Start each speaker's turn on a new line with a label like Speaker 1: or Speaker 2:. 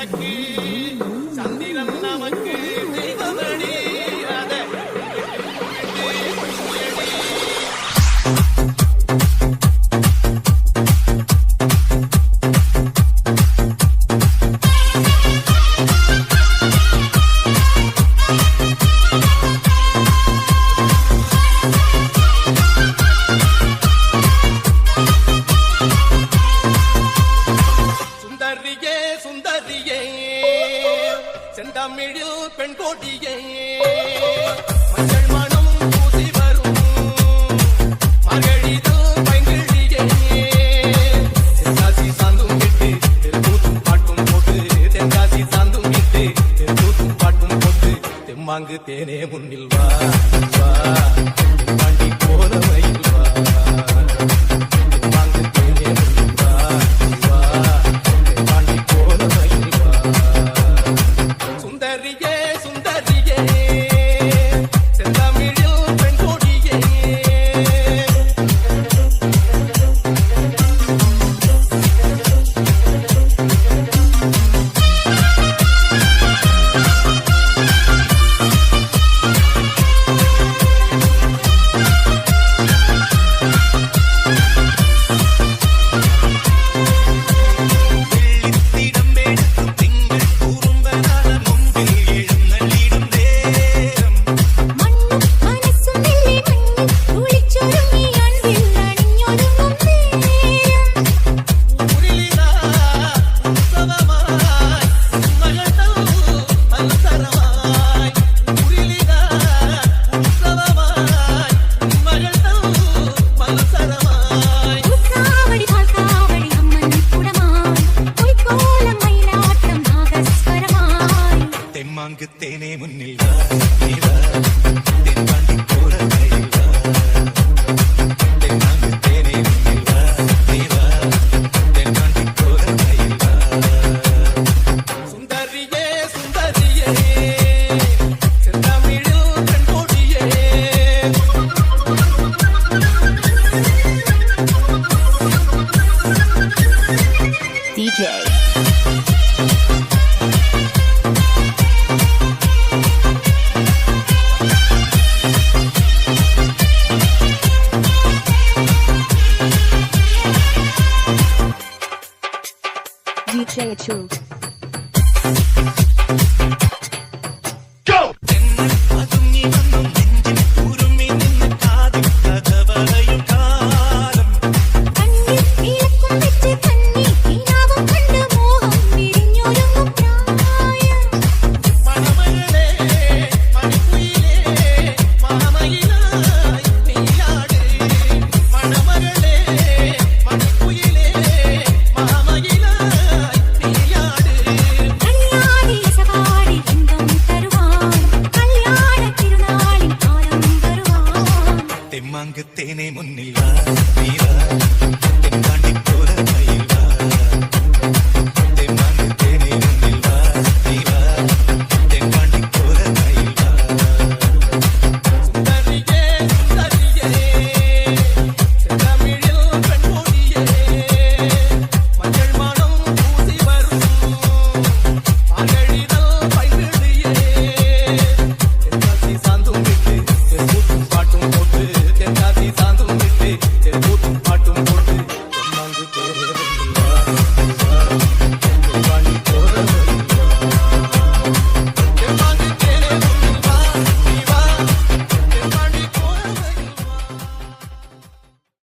Speaker 1: கணக்கு சந்திரன் நமக்கு தெய்வமணி அதை செந்தமிழில் பெண் கோட்டியே மஞ்சள் மனம் பூசி வரும் மகளிதல் பைங்கிழியே தென்காசி சாந்தும் விட்டு தெருக்கூத்தும் பாட்டும் போட்டு தென்காசி சாந்தும் விட்டு தெருக்கூத்தும் பாட்டும் போட்டு தெம்மாங்கு தேனே முன்னில் வா வா பாண்டி போல மயில் வா தெம்மாங்கு தேனே முன்னில் வா வா பாண்டி போல மயில் வா சுந்தரியே சுந்தரியே செந்தமிழில் பெண் கொடியே தெம்மாங்கு தேனே முன்னில் வா தென்பாண்டி போல மயில் வா தெம்மாங்கு தேனே முன்னில் வா தென்பாண்டி போல மயில் வா சுந்தரியே சுந்தரியே செந்தமிழில் பெண் கொடியே
Speaker 2: DJ DJ Achu